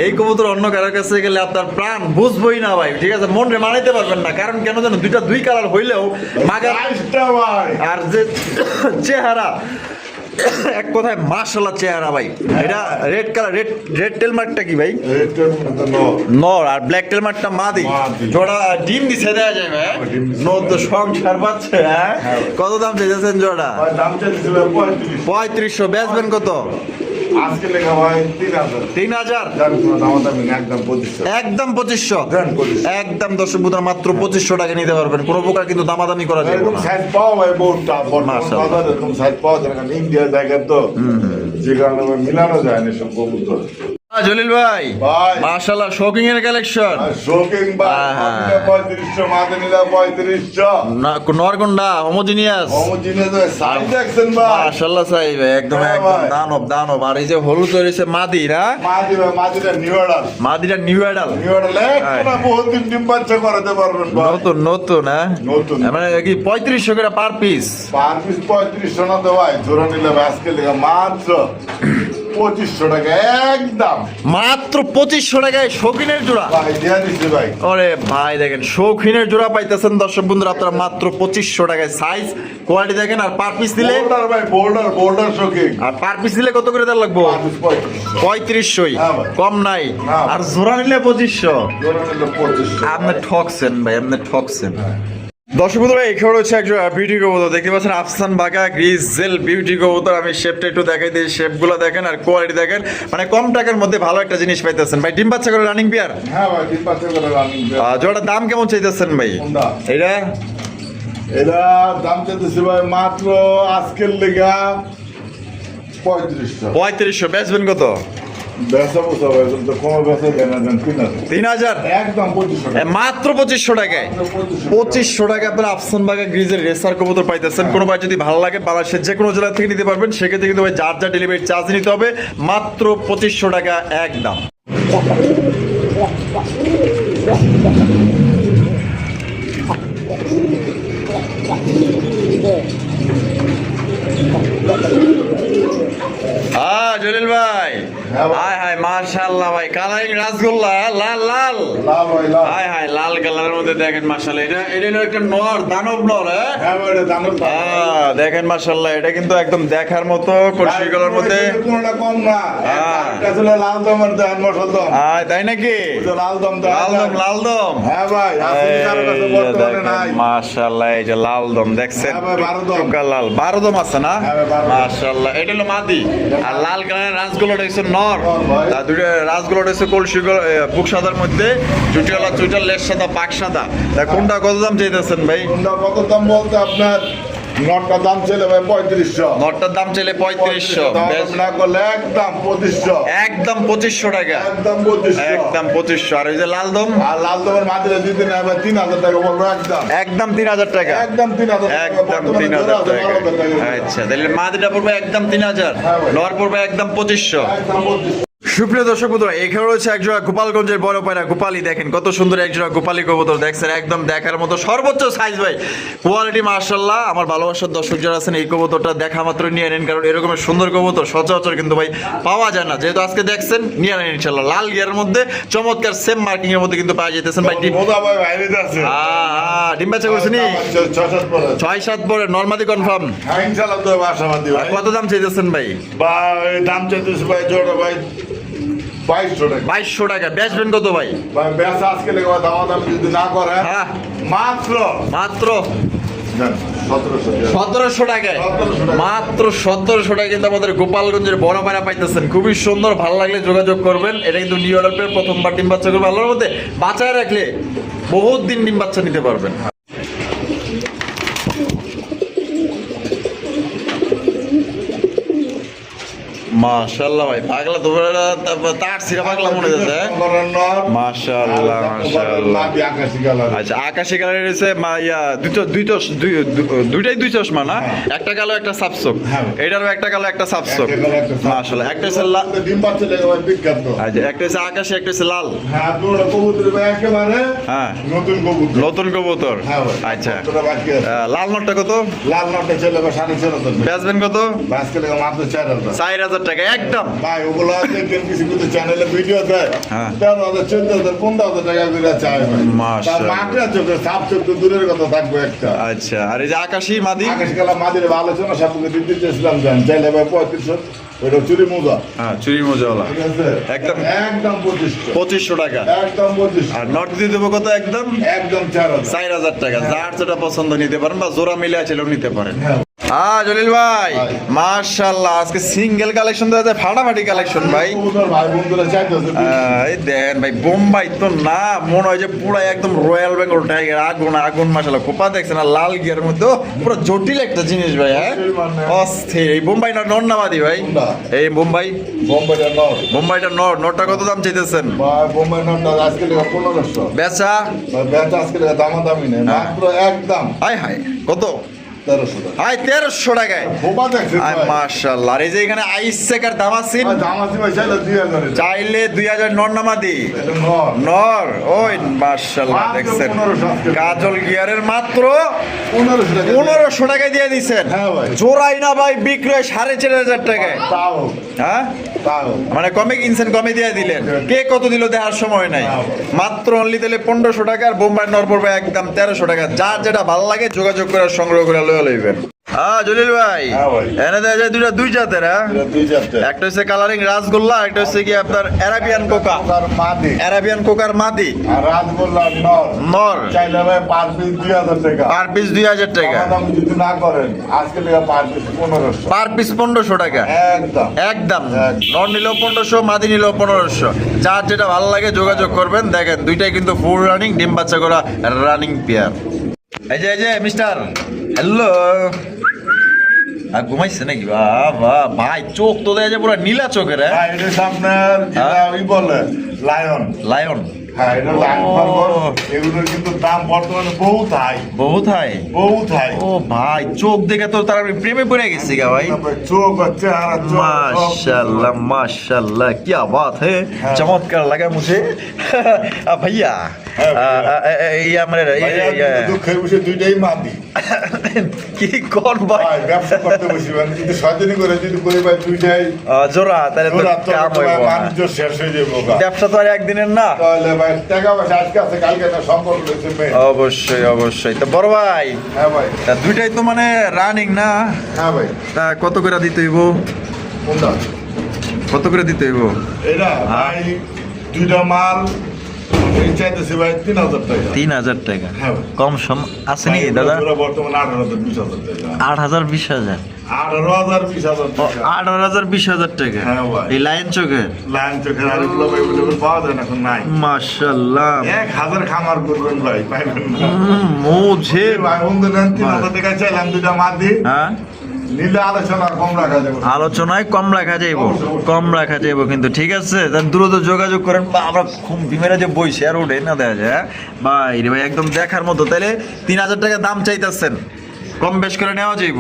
এই কবুতর অন্য কারোর কাছে গেলে আপনার প্রাণ বুঝবই না ভাই ঠিক আছে মন রে মানাইতে পারবেন না কারণ কেন জানো দুই কালার হইলেও মাগার আইসটা ভাই আর যে চেহারা এক কথায় মাশাআল্লাহ চেহারা ভাই এটা রেড কালার রেড টেল মার্কটা কি ভাই এটা নো নর আর ব্ল্যাক টেল মার্কটা মাদি মাদি। জোড়া ডিম দিছে দেয়া যায় ভাই নর তো সংসার পাচ্ছে হ্যাঁ কত দাম চাইছেন জোড়া ভাই দাম চেয়েছে 3500 3500 বেচবেন কত আজকে লেখা ভাই 3000 3000 জান কোনো দাম দাম একদম 2500 একদম 2500 দেন 2500 একদম দর্শক বন্ধুরা মাত্র 2500 টাকা নিতে পারবেন কোনো প্রকার কিন্তু দামাদামি করা যাবে এরকম না সাইজ পাওয়া ভাই বহুটা মাশাআল্লাহ। বাজারে এরকম সাইজ পাওয়া যায় না, কারণ ইন্ডিয়া জায়গা তো যে কারণে ভাই মিলানো যায় না সব কবুতর। জলিল ভাই ভাই। মাশাআল্লাহ শোকিং এর কালেকশন আর শোকিং ভাই হ্যাঁ। 3500 মাঝে নিলা 3500 নরগন্ডা হোমোজিনিয়াস হোমোজিনিয়াস ভাই সাইজ দেখছেন ভাই মাশাআল্লাহ সাহেব একদম হ্যাঁ একদম ভাই। দানব আর এই যে হলুদ হয়েছে মাদি না মাঝে ভাই মাঝেটা নিউ অর্ডার মাদিটা নিউ অ্যাডাল একটা বহুত দিন ডিম বাচ্চা করাতে পারবেন ভাই নতুন নতুন হ্যাঁ নতুন। মানে কি 3500 করে পার পিস পার পিস 3500 না তো ভাই জোড়া নিলে ভাই আজকে লেখা মাত্র 2500 টাকা একদম মাত্র 2500 টাকায় শৌখিনের জোড়া ভাই দিয়া দিচ্ছি ভাই ওরে ভাই দেখেন শৌখিনের জোড়া পাইতেছেন দর্শক বন্ধুরা আপনারা মাত্র 2500 টাকায় সাইজ কোয়ালিটি দেখেন আর পার পিস দিলে বোল্ডার ভাই বোল্ডার শোকিং আর পার পিস দিলে কত করে দেওয়া লাগবো পার পিস 3500 3500 হ্যাঁ ভাই। কম নাই না। আর জোড়া নিলে 2500 জোড়া নিলে 2500 আপনি ঠকছেন ভাই আপনি ঠকছেন দর্শক বন্ধুরা এখানে রয়েছে একজন বিউটি কবুতর দেখতে পাচ্ছেন আফসান বাগা গ্রিজেল বিউটি কবুতর আমি শেপটা একটু দেখাই দিই শেপগুলো দেখেন আর কোয়ালিটি দেখেন মানে কম টাকার মধ্যে ভালো একটা জিনিস পাইতেছেন ভাই ডিম বাচ্চা করে রানিং পেয়ার হ্যাঁ ভাই ডিম বাচ্চা করে রানিং জোড়ার দাম কেমন চাইতেছেন ভাই কোনটা? এটা এরা দাম চাইতেছি ভাই মাত্র আজকের লেগা 3500 3500 বেচবেন কত? বেচা বসা ভাই তো কমে বেচা দেন না 3000 একদম 2500 মাত্র 2500 টাকায়। 2500 টাকা আপনার আফসান বাগা গ্রিজের রেসার কবুতর পাইতেছেন। কোনো ভাই যদি ভালো লাগে বাংলাদেশের যে কোনো জেলা থেকে নিতে পারবেন, সেক্ষেত্রে কিন্তু ভাই যার যা ডেলিভারি চার্জ নিতে হবে, মাত্র 2500 টাকা একদম। জলিল ভাই, হ্যাঁ ভাই। হায় হায় মাশাআল্লাহ ভাই, কালারিং রাসগোল্লা, লাল লাল, লাভ হয় লাভ। হায় হায় লাল কালারের মধ্যে দেখেন মাশাআল্লাহ, এটা হলো একটা নর, দানব নর। হ্যাঁ ভাই, এটা জানো তো। দেখেন মাশাআল্লাহ, এটা কিন্তু একদম দেখার মতো কলসি কালার মধ্যে। কোনটা কম না, হ্যাঁ। একটা ছিল লাল দমের দেন মশল দম। তাই নাকি? ওই যে লাল দম তো লাল দম, লাল দম। হ্যাঁ ভাই, আসলে কারো কাছে বর্তমানে নাই। মাশাআল্লাহ, এই যে লাল দম দেখছেন, হ্যাঁ ভাই, 12 দম। টুকা লাল 12 দম আছে না? হ্যাঁ ভাই, 12 দম। মাশাআল্লাহ, এটা হলো মাদি, আর লাল কালারের রাসগোল্লাটা হচ্ছে নর। ভাই। আর দুটো রাসগোল্লাটা হচ্ছে কলসি বুক সাদার মধ্যে, চুটিওয়ালা চুইটাল, লেস সাদা, পাক সাদা। তা কোনটা কত দাম চাইতেছেন ভাই? কোনটা কত দাম বলতে আপনার নটটা দাম ছিল ভাই 3500। নরটার দাম চাইলে 3500, বেশ, না করলে একদম 2500। একদম 2500 টাকা, একদম 2500। একদম 2500। আর ওই যে লাল দম, আর লাল দমের মাঝে দিতে না ভাই 3000 টাকা বলবো একদম। একদম 3000 টাকা, একদম 3000 টাকা। একদম বর্তমানে 3000 12,000 টাকা। আচ্ছা, তাহলে মাদিটা পড়বে একদম 3000, হ্যাঁ ভাই। নর পড়বে একদম 2500। একদম 2500। সুপ্রিয় দর্শক বন্ধুরা, এখানে রয়েছে একজোড়া গোপালগঞ্জের বড় পায়রা গোপালি। দেখেন কত সুন্দর একজোড়া গোপালি কবুতর, দেখছেন একদম দেখার মতো সর্বোচ্চ সাইজ ভাই, কোয়ালিটি মাশাআল্লাহ। আমার ভালোবাসার দর্শক যারা আছেন, এই কবুতরটা দেখা মাত্র নিয়ে নেন, কারণ এরকমের সুন্দর কবুতর সচরাচর কিন্তু ভাই পাওয়া যায় না। যেহেতু আজকে দেখছেন, নিয়ে নেন ইনশাআল্লাহ। লাল গিয়ারের মধ্যে চমৎকার সেম মার্কিং এর মধ্যে কিন্তু পাওয়া যাইতেছেন ভাই। মোদা ভাই বাইরে আছে। ডিম বাচ্চা করছেন 6-7 পরে। 6-7 পরে নরমাদি কনফার্ম। হ্যাঁ, ইনশাআল্লাহ তো আশাবাদী ভাই। কত দাম চাইতেছেন ভাই? ভাই দাম চাইতেছে ভাই জোড়া ভাই 2200 টাকা। 2200 টাকা। বেচবেন কত ভাই? ভাই বেচা আজকে লেগে দাম যদি না করে হ্যাঁ, মাত্র মাত্র 1700 1700 টাকায়, 1700 টাকা। মাত্র 1700 টাকা কিন্তু আমাদের গোপালগঞ্জের বড় পায়রা পাইতেছেন। খুবই সুন্দর, ভালো লাগলে যোগাযোগ করবেন। এটা কিন্তু নিউ ইয়র্কের প্রথমবার ডিম বাচ্চা করবে, আল্লাহর মধ্যে বাঁচায় রাখলে বহুত দিন ডিম বাচ্চা নিতে পারবেন। মাশাআল্লাহ ভাই, পাগলা তো তার সিরা পাগলা মনে যাচ্ছে। মাশাআল্লাহ, মাশাআল্লাহ। আচ্ছা, আকাশি কালারের রয়েছে দুইটাই দুই চশমা না? একটা কালো একটা সাবসক, হ্যাঁ। এটারও একটা কালো একটা সাবসক। মাশাআল্লাহ, একটা হচ্ছে ডিম বাচ্চা লেগে ভাই বিখ্যাত। আচ্ছা, একটা হচ্ছে আকাশি, একটা হচ্ছে লাল। হ্যাঁ, দুটো কবুতর ভাই একেবারে হ্যাঁ, নতুন কবুতর। নতুন কবুতর। হ্যাঁ ভাই। আচ্ছা, কবুতরটা বাকি আছে। লাল নটটা কত লাল নটটা ছেলে ভাই 4,500 বেচবেন কত? আজকে লেগে মাত্র 4000। 4000 টাকা একদম। ভাই ওগুলো দেখবেন কিছু কিছু চ্যানেলে ভিডিও দেয় হ্যাঁ। 13,000 14,000 15,000 টাকা করে চায় ভাই। মাশাআল্লাহ। তার মাকড়া চোখে সাপ চোখ তো দূরের কথা থাকবে একটা। আচ্ছা, আর এই যে আকাশি মাদি? আকাশ কালা মাদের আলোচনা সাপকে দিতে চেয়েছিলাম জান চাইলে ভাই 3500। ওইটা চুরি মোজা। হ্যাঁ, চুরি মজাওয়ালা, ঠিক আছে একদম। একদম 2500। 2500 টাকা। একদম 2500। আর নট দিয়ে দেবো কত? একদম একদম 4000। 4000 টাকা। যার যেটা পছন্দ নিতে পারেন, বা জোড়া মিলে আছে নিতে পারেন। হ্যাঁ। জলিল ভাই, ভাই। মাশাআল্লাহ, আজকে সিঙ্গেল কালেকশন দেওয়া যায়, ফাটাফাটি কালেকশন ভাই। কবুতর ভাই বন্ধুরা চাইতেছে। এই দেখেন ভাই, বোম্বাই তো না, মনে হয় যে পুরো একদম রয়্যাল বেঙ্গল টাইগার, আগুন আগুন। মাশাআল্লাহ, কোপা দেখছেন আর লাল গিয়ার মধ্যে, পুরো জটিল একটা জিনিস ভাই। হ্যাঁ, অস্থির। এই বোম্বাই না নর নামাদি ভাই? না। এই বোম্বাই, বোম্বাইটা নর। বোম্বাইটা নর। নরটা কত দাম চাইতেছেন? ভাই বোম্বাই নরটা আজকে লেগে 1500। বেচা? ভাই বেচা আজকে লেগে দামাদামি নেই, মাত্র একদম হাই হাই, কত? 1300 টাকা। হাই 1300 টাকায়। বোবা দেখছেন আয় ভাই। মাশাআল্লাহ। আর এই যে এখানে আইস সেকার দামাসিন ভাই দামাসি ভাই চাইলে 2000 এর। চাইলে 2000 নর নামাদি। এটা নর। নর, ওই মাশাআল্লাহ, মাত্র দেখছেন 1500 আজকে। কাজল গিয়ারের মাত্র 1500 টাকা। 1500 টাকায় দিয়ে দিচ্ছেন। হ্যাঁ ভাই। জোড়াই না ভাই, বিক্রয় 4500 টাকায়। তাও হ্যাঁ, তাও মানে কমে কিনছেন, কমে দিয়ে দিলেন। কে কত দিল দেওয়ার সময় নাই। মাত্র অনলি দিলে 1500 টাকা। আর বোম্বাই নর পড়বে একদম 1300 টাকা। যার যেটা ভালো লাগে যোগাযোগ করে সংগ্রহ করে লয়ে লইবেন। জলিল ভাই, হ্যাঁ ভাই। এনে দেওয়া যায় দুই জাতের। হ্যাঁ, এটা 2000 টাকা। একটা হচ্ছে কালারিং রাসগোল্লা, একটা হচ্ছে কি আপনার অ্যারাবিয়ান কোকা। তার মাদি অ্যারাবিয়ান কোকার মাদি, আর রাজগোল্লা নর। নর। চাইলে ভাই পার পিস 2000 টাকা। পার পিস 2000 টাকা। দাম যদি না করেন আজকে লেগে পার পিস 1500। পার পিস 1500 টাকা একদম একদম। একদম। নর নিলেও 1500, মাদি নিলেও 1500। যার যেটা ভালো লাগে যোগাযোগ করবেন। দেখেন দুইটাই কিন্তু ফুল রানিং, ডিম বাচ্চা করা রানিং পেয়ার। এই যে মিস্টার, হ্যালো। আর ঘুমাইছে নাকি বাবা ভাই চোখ তো দেয় যে পুরো নীলা চোখের হ্যাঁ এটা হচ্ছে আপনার যেটা ওই বলে লায়ন। লায়ন হ্যাঁ এটা লায়ন খরগোশ। এগুলোর কিন্তু দাম বর্তমানে বহুত হাই, বহুত হাই। বহুত হাই। ও ভাই চোখ দেখে তো তার প্রেমে পড়ে গেছে গা ভাই। তারপরে চোখ আর চেহারা চোখ माशाल्लाह माशाल्लाह क्या बात है हाँ। चमत्कार लगा मुझे भैया ये हमारे দুঃখের বিষয় দুইটাই মাদি। কি কোন ভাই ভাই ব্যবসা করতে বসি মানে যদি সদিনই করে যদি করে ভাই দুইটাই জোড়া তাহলে তো ওরা তো কাম হইব না। বাণিজ্য শেষ হয়ে যাবো গা। ব্যবসা তো আর একদিনের না। তাহলে ভাই টাকা পয়সা আজকে আছে কালকে একটা সম্পর্ক রয়েছে মেয়ে। অবশ্যই অবশ্যই তো বড় ভাই হ্যাঁ ভাই, তা দুইটাই তো মানে রানিং না। হ্যাঁ ভাই। তা কত করে দিতে হইব? কোনটা? কত করে দিতে হইব? এটা ভাই দুইটা মাল এই চাইতেছি ভাই 3,000 টাকা। 3,000 টাকা হ্যাঁ ভাই। কম সম আসেনি ভাই, দাদা? পুরো বর্তমানে 18,000 20,000 টাকা। 8,000 20,000 18,000 20,000 টাকা। 18,000 20,000 টাকা হ্যাঁ ভাই। এই লাইন চোখের লাইন চোখের আরেকগুলো ভাই অ্যাভেলেবল পাওয়া যায় না, এখন নাই। মাশাআল্লাহ 1,000 খামার করবেন ভাই, পাইবেন না। মুঝে ভাই বন্ধু নেন 3,000 টাকা চাইলাম দুইটা মাদি। হ্যাঁ নিলে আলোচনা কম রাখা যাবে। আলোচনায় কম রাখা যাইব, কম রাখা যাইব কিন্তু ঠিক আছে। তাহলে দ্রুত যোগাযোগ করেন বা আমরা খুব বিমেরা যে বইছে আর ওঠে না দেখা যায় ভাই রে ভাই একদম দেখার মতো। তাহলে 3,000 টাকা দাম চাইতেছেন, কম বেশ করে নেওয়া যাইব।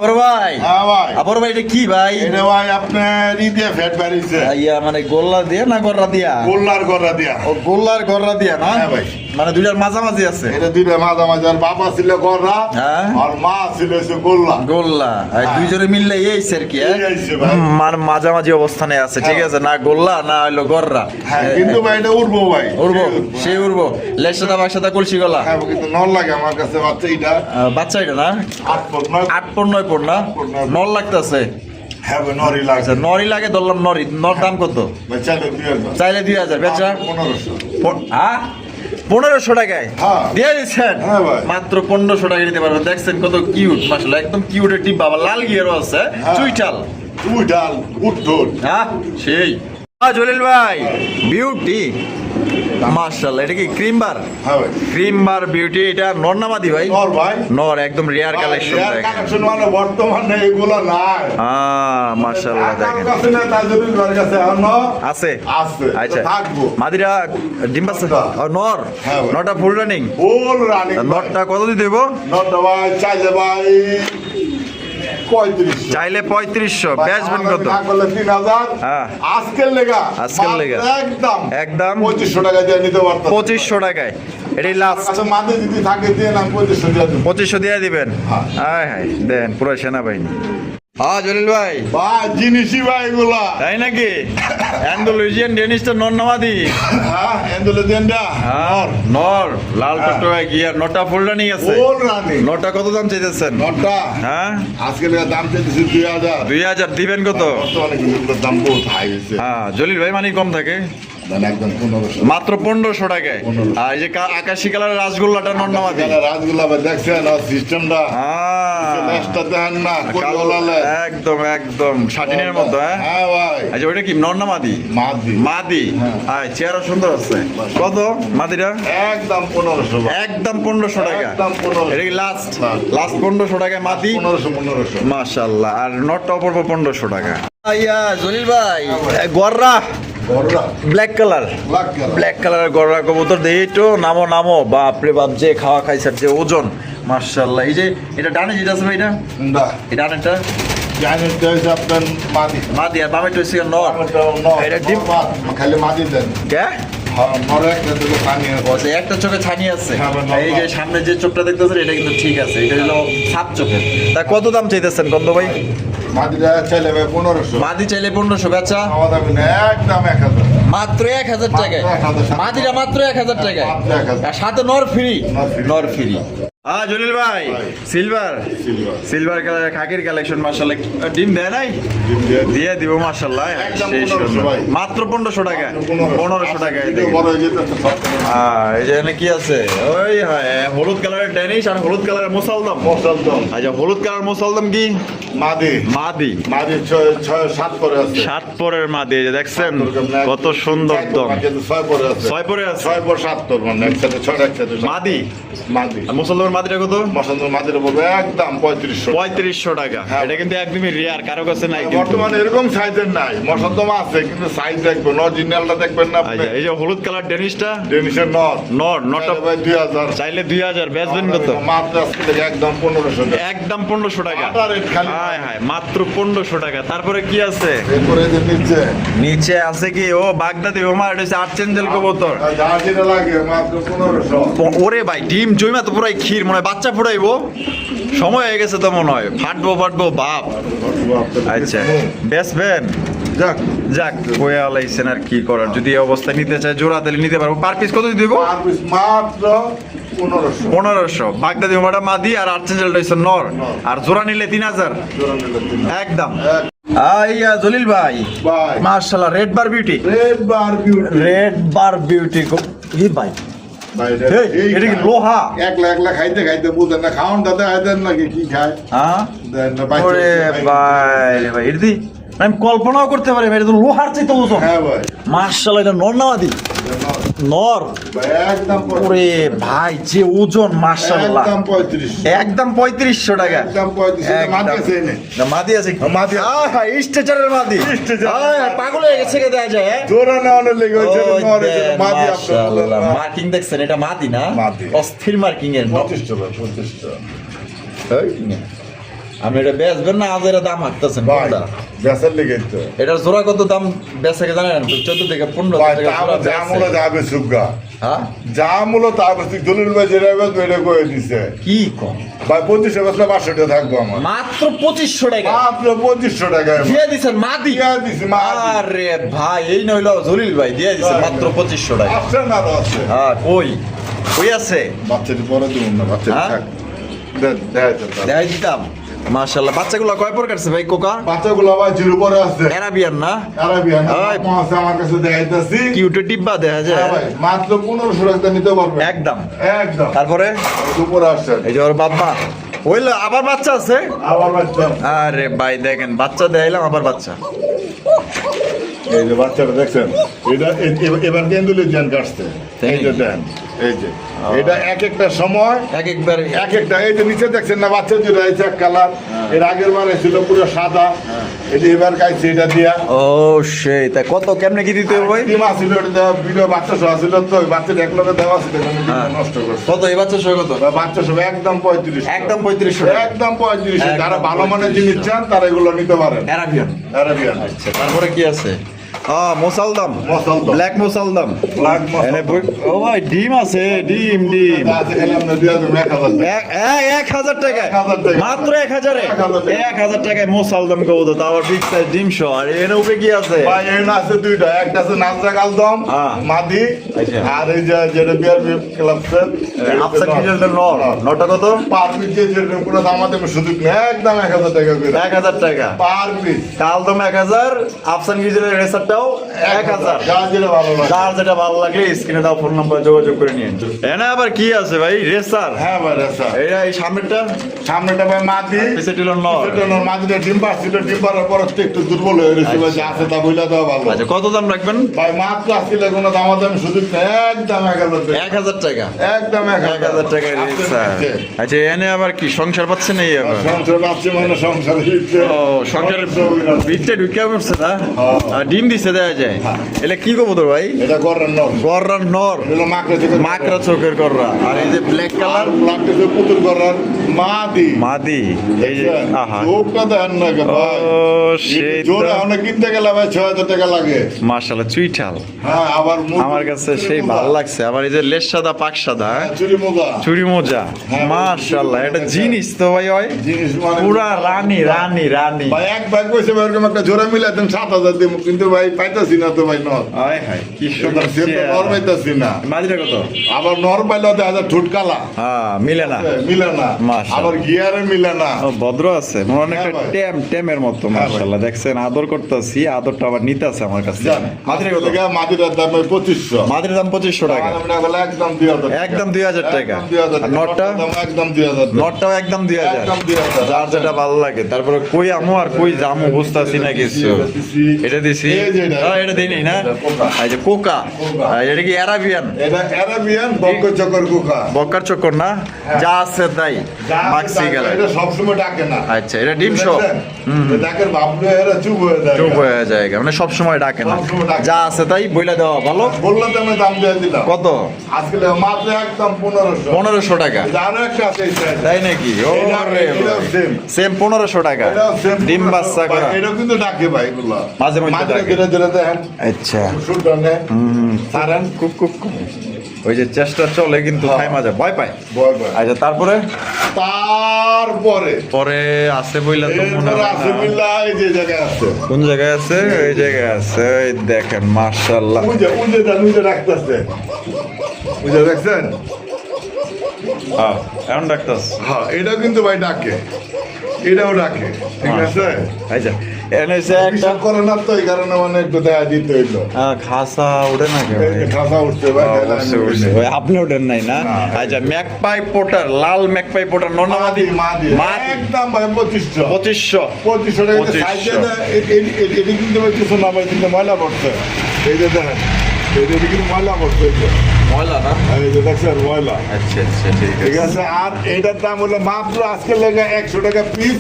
বড় ভাই হ্যাঁ ভাই। বড় ভাই এটা কি ভাই? এটা ভাই আপনার দিয়ে ফ্যাট বাড়িছে। ইয়া মানে গোল্লা দিয়া না গররা দিয়া? গোল্লার গড়া দিয়া। ও গোল্লার গররা দিয়া না? হ্যাঁ ভাই। মানে দুইটার মাঝামাঝি আছে। এটা দুইটা মাঝামাঝি, আর বাবা ছিল গড়া হ্যাঁ। আর মা ছিল হচ্ছে গোল্লা। গোল্লা আর হ্যাঁ। দুইজনে মিললে এই স্যার কি এই আইছে ভাই। মানে মাঝামাঝি অবস্থানে আছে ঠিক হ্যাঁ। আছে, না গোল্লা না হইলো গররা। হ্যাঁ কিন্তু ভাই এটা উড়বো ভাই। উড়বো সে উড়বো লেসাদা বাক্সাদা কলসি গলা। হ্যাঁ কিন্তু নর লাগে আমার কাছে বাচ্চা এটা। বাচ্চা এটা না 8 ফুট নয়। 8 পর 9 পর না পর নয়। নর লাগতেছে। হ্যাঁ ভাই নরই আচ্ছা লাগছে। নরই লাগে ধরলাম নরই। নর দাম কত? ভাই চাইলে 2,000। চাইলে 2,000 বেচা 1500। হ্যাঁ 1,500 টাকায় হ্যাঁ। দিয়ে দিচ্ছেন। হ্যাঁ ভাই। মাত্র 1,500 টাকা নিতে পারবেন। দেখছেন কত কিউট মাশাআল্লাহ, একদম কিউটের টিপ বাবা। লাল গিয়ারও আছে, হ্যাঁ। চুইটাল। তুই ডাল উঠোন। হ্যাঁ সেই জলিল ভাই বিউটি মাশাআল্লাহ। এটা কি ক্রিম বার? হ্যাঁ ভাই। ক্রিম বার বিউটি। এটা নর নামাদি ভাই? নর ভাই। নর একদম রেয়ার কালেকশন Rare দেখেন। collection মানে বর্তমানে এগুলো নাই। মাশাআল্লাহ আমার দেখেন কাছে না, তার জন্য ঘরের কাছে এখনো আছে। আছে। আচ্ছা থাকবো। মাদিরা ডিম পাচ্ছে? নরটা। নর হ্যাঁ ভাই। নরটা ফুল রানিং। Full running. নরটা কত দিতে দেব? নরটা ভাই চাইলে ভাই 3500। চাইলে 3500 বেচবেন কত? না করলে 3,000। হ্যাঁ। আজকের লেগা। আজকের লেগা। একদম একদম 2500 টাকা দিয়ে নিতে পারতাম। 2500 টাকায় এটাই লাস্ট। আচ্ছা মাঝে যদি থাকে দিয়ে না 2500 দিয়ে দেবো। 2500 দিয়ে দিবেন? হ্যাঁ। হায় হায় দেন পুরো সেনাবাহিনী। হ্যাঁ জলিল ভাই ভাই জিনিসই ভাই এগুলা। তাই নাকি? অ্যান্ডালুজিয়ান ডেনিসটা নর নামাদি? হ্যাঁ এন্দুলে দেন না। হ্যাঁ নর লাল হ্যাঁ। টকটকে গিয়ার নটা ফুল রানিং আছে। Full running. নটা কত দাম চাইতেছেন? নরটা হ্যাঁ আজকে লেগা দাম চাইতেছি 2,000। 2,000 দিবেন কত? বর্তমানে কিন্তু এগুলোর দাম বহুত হাই হয়েছে। হ্যাঁ জলিল ভাই মানে কম থাকে মানে একদম 1500। মাত্র 1,500 টাকায়। 1500 আর এই যে আকাশি কালারের রাসগোল্লাটা নর নামাদি? রাজগুলা ভাই দেখছেন সিস্টেমটা। লেজটা দেখেন না কোলা লেজ। একদম একদম শাটিনের মতো। হ্যাঁ হ্যাঁ ভাই। আচ্ছা ওটা কি নর নামাদি? মাদি। মাদি। হ্যাঁ। আয় চেহারা সুন্দর আছে। কত মাদিরা? একদম 1500 ভাই। একদম 1,500 টাকা। একদম 1500। এটা কি লাস্ট? Last। লাস্ট 1,500 টাকায় মাদি। 1500। মাশাআল্লাহ। আর নটটা পড়বো 1,500 টাকা। আইয়া জলিল ভাই গররা বড়রা ব্ল্যাক কালার। লাগ গেল। ব্ল্যাক কালারের গররা কবুতর দেই তো নামো নামো বাপরে বাপ যে খাওয়া খাইছার যে ওজন মাশাআল্লাহ। এই যে এটা ডানে যেটা আছে ভাই এটা না এটা ডানেরটা জানেন তো হচ্ছে আপনার মাদি। মাদি আর বামেরটা হচ্ছে নর। এটা ডিম খালি মাদি দেন। কে? হ্যাঁ নর একটা দিলে পানি বলছে একটা চোখে ছানি আছে। হ্যাঁ, আমার এই যে সামনে যে চোখটা দেখতেছেন এটা কিন্তু ঠিক আছে। এটা হলো সাত চোখের। তা কত দাম চাইতেছেন কন্দ ভাই? মাদিরা চাইলে ভাই 1500। মাদি চাইলে 1,500 বেচা আমাদের একদম 1000। মাত্র 1,000 টাকায়। মাত্র 1000 মাদিরা মাত্র 1,000 টাকায়। মাত্র 1000 আর সাথে নর ফ্রি। নর free। নর ফ্রি। জলিল ভাই ভাই। Silver silver. সিলভার কালারের খাকির কালেকশন মাশাআল্লাহ। ডিম দেয় নাই? দিয়ে দিব মাশাআল্লাহ। একদম সেই 1500 সুন্দর। ভাই। মাত্র 1,500 টাকা। 1500 টাকায় এটা দেখেন। বড় হয়ে যেত একটা সব। এই যে এখানে কি আছে? ওই হ্যাঁ হলুদ কালারের ড্যানিশ আর হলুদ কালারের মোসালদম। মশালদম। আচ্ছা হলুদ কালার মোসালদম কি? মাদি। মাদি। মাদি 6-7 করে আছে। 7 পরের মাদি। এই যে দেখছেন কত সুন্দর দম। 6 পরে আছে। 6 পরে আছে। 6 পর 7 তোর মানে একসাথে 6 একসাথে। মাদি। মাদি। আর মুসলমান সুন্দর মাদিটা কত? মশান্তর মাদিটা পড়বে একদম 3500। 3500 টাকা। হ্যাঁ। এটা কিন্তু একদমই রেয়ার, কারো কাছে নাই কিন্তু। বর্তমানে এরকম সাইজের নাই, মশান্তম আছে কিন্তু সাইজ দেখবেন, অরিজিনালটা দেখবেন না আপনি। আচ্ছা, এই যে হলুদ কালার ডেনিশটা ডেনিশের নটটা ভাই 2000 চাইলে 2000, বেচবেন কত? মাত্র আজকে থেকে একদম 1500 টাকা। একদম 1500 টাকা। আটা রেট খালি। হায় হায়, মাত্র 1500 টাকা। তারপরে কি আছে? এরপরে যে নিচে আছে কি? ও বাগদাদি ওমা, এটা হচ্ছে আর্চেঞ্জেল কবুতর। যা যেটা লাগে মাত্র 1500। ওরে ভাই, ডিম জৈমা তো পুরাই ক্ষীর, মনে হয় বাচ্চা ফুটাইবো, সময় হয়ে গেছে তো মনে হয়, ফাটবো বাপ। আচ্ছা, বেচবেন? যাক যাক, বয়ে আলাইছেন আর কি করার। যদি এই অবস্থায় নিতে চায় জোড়া তাহলে নিতে পারবো। পার পিস কত দিব? মাত্র 1500। 1500। বাগদাদি ওমাটা মাদি আর আর্চেঞ্জেলটা হচ্ছে নর, আর জোড়া নিলে 3000 একদম। আইয়া জলিল ভাই, ভাই মাশাআল্লাহ, red bar beauty. Red bar beauty. Red bar beauty ই ভাই, ভাই এটা কি লোহা? একলা খাইতে খাইতে বুঝেন না, খাওন দাদা আইতেন নাকি কি খায় হ্যাঁ, দেন না ভাই। ওরে ভাই রে ভাই, এটা দি আমি কল্পনাও করতে পারি ভাই, এটা তো লোহার চাইতে ওজন। হ্যাঁ ভাই মাশাআল্লাহ, এটা নর না মাদি? নর। ভাই একদম ওরে ভাই, যে ওজন মাশাআল্লাহ, একদম 3500। একদম 3500 টাকা। একদম 3500 মাঝে আছে এনে। না মাদি আছে? মাদি আছে। হ্যাঁ, স্ট্রেচারের মাদি। স্ট্রেচার। পাগল হয়ে গেছে কে দেখা যায়, হ্যাঁ? জোড়া নেওয়ানোর লেগে হয়েছে নরে মাদি মাশাআল্লাহ, আপনার মার্কিং দেখছেন, এটা মাদি না? মাদি। অস্থির মার্কিং এর। 2500 ভাই 2500। আপনি এটা বেচবেন না আজ এর দাম হাঁকতেছেন ভাই কোনটা? বেসার লেগে তো এটার জোড়া কত দাম বেচে কে জানেন? 14 থেকে 15 ভাই থেকে দাম জোড়া যা বেচে। মূল্য যাবে সুগা, হ্যাঁ, যা মূল্য তা বলছি দলিল ভাই যেটা হবে এটা কয়ে দিছে কি কম? ভাই 2500 বছর 500 টাকা থাকবো আমার মাত্র 2500 টাকা মাত্র 2500 টাকায় দিয়ে দিছেন মাদি? দিয়া দিছি মাদি। আরে ভাই, এই নইলো জলিল ভাই দিয়ে দিছেন ভাই, মাত্র 2500 টাকা। আছে না তো আছে হ্যাঁ, কই আছে? বাচ্চাটি পরে দিন না বাচ্চাটি হ্যাঁ? থাক দেন দেখাইতে পার। দেখাই দিতাম। মাশাআল্লাহ, বাচ্চাগুলো কয় প্রকার আছে ভাই? কোকা বাচ্চাগুলো ভাই জিরো পরে আছে আরাবিয়ান না? আরাবিয়ান ওই। আছে আমার কাছে দেখাইতেছি। কিউটে টিব্বা দেখা যায়। হ্যাঁ ভাই মাত্র 1500 টাকা নিতে পারবে একদম। একদম তারপরে উপরে আসছে এই যে ওর বাবা হইলো, আবার বাচ্চা আছে? আবার বাচ্চা আরে ভাই দেখেন, বাচ্চা দেখাইলাম আবার বাচ্চা। এই যে বাচ্চাটা দেখছেন এটা এবার কেন্দুলের জ্ঞান কাটছে এই যে দেন এই যে এটা এক একটা সময় একবার এক একটা এই যে নিচে দেখছেন না বাচ্চা যেটা এই এক কালার এর আগের বার ছিল পুরো সাদা এই যে এবার গাইছে এটা দিয়া ও সেই তা কত কেমনে কি দিতে হবে ভাই? টিম আসছিল এটা দেওয়া ভিডিও বাচ্চা সহ ছিল তো ওই বাচ্চাটা এক লগে দেওয়া ছিল আমি ভিডিও নষ্ট করছি কত এই বাচ্চা সহ কত? বাচ্চা সব একদম 35 একদম 3500 টাকা। একদম 35 একদম যারা ভালো মানের জিনিস চান তারা এগুলো নিতে পারেন আরাবিয়ান। আরাবিয়ান আচ্ছা, তারপরে কি আছে? মোসালদাম, মোসালদাম। ব্ল্যাক মোসালদাম। ব্ল্যাক মোসালদাম। এনে ও ভাই, ডিম আছে, ডিম। আছে এখানে আমরা দিয়া দেব 1000 1000 টাকা 1000 টাকা। মাত্র 1000 এ 1000 টাকায় মোসালদাম কবুতর, তাও আবার বিগ সাইজ ডিম সহ। আর এর উপরে কি আছে? ভাই এর আছে দুইটা একটা আছে নাজরা কালদম হ্যাঁ। মাদি আচ্ছা। আর এই যে যেটা বিয়ার ক্লাবসের আফসার ডিজাইনের নর, নটা কত? পার পিস যে যেরকম কোনো দাম আছে সুযোগ নেই একদম 1000 টাকা করে 1000 টাকা পার পিস কালদম 1000, আফসান গিজেলের রেসারটাও 1000। যা যেটা ভালো লাগে যার যেটা ভালো লাগলে স্ক্রিনে দাও, ফোন নাম্বার যোগাযোগ করে নিন। এনে আবার কি আছে ভাই? রেসার। হ্যাঁ ভাই আচ্ছা এইটা এই সামনেরটা সামনেটা ভাই মাদি পিছেরটা হলো নর। সেটা নর মাদিটা ডিম পাচ্ছিল ডিম পাড়ার পর একটু দুর্বল হয়ে গেছে ভাই যা আছে তা বইলা দেওয়া ভালো আচ্ছা, কত দাম রাখবেন? ভাই মাত্র আসলে কোনো দামাদামি সুযোগ নেই একদম 1000 টাকা 1000 টাকা। একদম 1000 টাকা রেসার। আচ্ছা, এনে আবার কি সংসার পাচ্ছেন এই আবার? সংসার পাচ্ছে মানে সংসার দিচ্ছে ও, সংসারের বিটটা ঢুকে পড়ছে না? হ্যাঁ। আর ডিম দিছে দেখা যায়। এটা কি কবুতর ভাই? এটা করেন নর গররার নর, এগুলো মাকড়া থেকে মাকড়া চোখের গররা। আর এই যে ব্ল্যাক কালার লাগতেছে পুতুল করার মাদি মাদি। এই যে আহা, লোকটা দেন না কে ভাই ও সেই জোরে অনেক কিনতে গেলে ভাই 6000 টাকা লাগে মাশাআল্লাহ, চুইঠাল। হ্যাঁ আবার আমার কাছে সেই ভালো লাগছে। আবার এই যে লেস সাদা পাক সাদা, হ্যাঁ? চুরি মোজা চুরি মোজা, হ্যাঁ, মাশাআল্লাহ, এটা জিনিস তো ভাই হয় জিনিস মানে পুরা রানী রানী রানী। ভাই এক ভাই কইছে ভাই এরকম একটা জোড়া মিলাই দেন 7000 দিব কিন্তু ভাই পাইতাছি না তো ভাই নর হায় হায়, কি সুন্দর সে তো নর পাইতাছি না মাদিটা কত? আবার নর পাইলে 1000 ঠুটকালা হ্যাঁ, মিলে না। মিলে না মাশাআল্লাহ। আবার গিয়ারে মিলে না ও, ভদ্র আছে, মনে হয় হ্যাঁ একটা ভাই। টেমের মতো। হ্যাঁ ভাই। মাশাআল্লাহ, দেখছেন আদর করতেছি, আদরটা আবার নিতে আছে আমার কাছে। জান মাদিটা কত? মাদিরার দাম 2500 মাদির দাম 2500 টাকা। আমরা বলে একদম 2000 একদম 2000 টাকা। একদম 2000 আর নটটা? একদম 2000 নটটাও একদম 2000। একদম 2000 যার যেটা ভালো লাগে। তারপরে কই আমু আর কই জামু বুঝতাছি না কিছু। এটা দিছি এই এই যে এটা। এটা দিই না এটা কোকা। এই যে কোকা কোকা। এটা কি অ্যারাবিয়ান এটা অ্যারাবিয়ান বক্কর চক্কর কোকা। বক্কার চক্কর না যা আছে তাই যা মাক্সি গেলে এটা সবসময় ডাকে না। আচ্ছা এটা ডিম শো ডাকের বাপরে এরা চুপ হয়ে যায়। চুপ হয়ে যায় মানে সব সময় ডাকে না সবসময় ডাকে না। যা আছে তাই বইলা দেওয়া ভালো বললাম তো আমি দাম দিয়ে দিলাম। কত আজকে মাত্র একদম 1500। 1500 টাকা আরো একটা আছে এই side এ। তাই নাকি ও এটাও same। সেম 1500 টাকা এটাও same ডিম 1500 বাচ্চা করা এটাও কিন্তু ডাকে ভাই এগুলো। মাঝে মধ্যে ডাকে। ধীরে ধীরে দেখেন আচ্ছা সুন্দর নেই সারেন কুক কুক কুক। ওই যে চেষ্টা চলে কিন্তু হ্যাঁ। খাই মাঝে ভয় পায় বয় বয়। আচ্ছা তারপরে তারপরে পরে আছে বইলা তো মনে এরপরে হয় আছে না। বিল্লাহ এই যে জায়গায় আছে। কোন জায়গায় আছে এই জায়গায় আছে এই দেখেন মাশাআল্লাহ উজে রাখতেছে। উজে দেখছেন? হ্যাঁ এখন ডাক্তার হ্যাঁ এটাও কিন্তু ভাই ডাকে। এটাও ডাকে। ঠিক আছে? এই যে এনে সে একটা বিশ্বাস করে না তো এই কারণে মানে একটু দেখা দিতে হইলো। খাসা ওঠে না কেন এই যে খাসা উঠছে ভাই। তাহলে আমি অবশ্যই, অবশ্যই। ওই আপনি ওঠেন নাই না না। আচ্ছা ম্যাকপাই পোটার লাল ম্যাকপাই পোটার নর্নামাদি মাদি একদম ভাই 2500 2500 2500 টাকা 2500 সাইজে এটি কিন্তু ভাই কিছু না ভাই কিন্তু ময়লা পড়ছে। এই যে দেখেন এটি কিন্তু ময়লা পড়ছে এই যে। ময়লা না এই যে দেখছেন ময়লা। আচ্ছা আচ্ছা ঠিক ঠিক আছে আছে আর এটার দাম হলো মাত্র আজকের লেগে 100 টাকা পিস।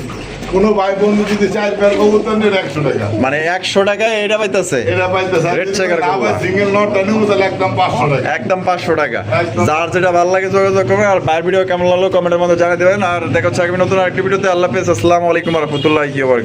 কোনো ভাই বন্ধু যদি চাই পেয়ার কবুতর নেন 100 টাকা। মানে 100 টাকায় এটা পাইতেছে এটা পাইতেছে Red checker কবুতর। সিঙ্গেল নট টানিও তাহলে একদম 500 টাকা। একদম 500 টাকা একদম। যার যেটা ভালো লাগে যোগাযোগ করবেন আর বাইরের ভিডিও কেমন লাগলো কমেন্টের মধ্যে জানিয়ে দেবেন আর দেখা হচ্ছে আগামী নতুন আরেকটি ভিডিওতে আল্লাহ হাফেজ আসসালামু আলাইকুম ওয়া রাহমাতুল্লাহি ওয়া বারাকাতুহু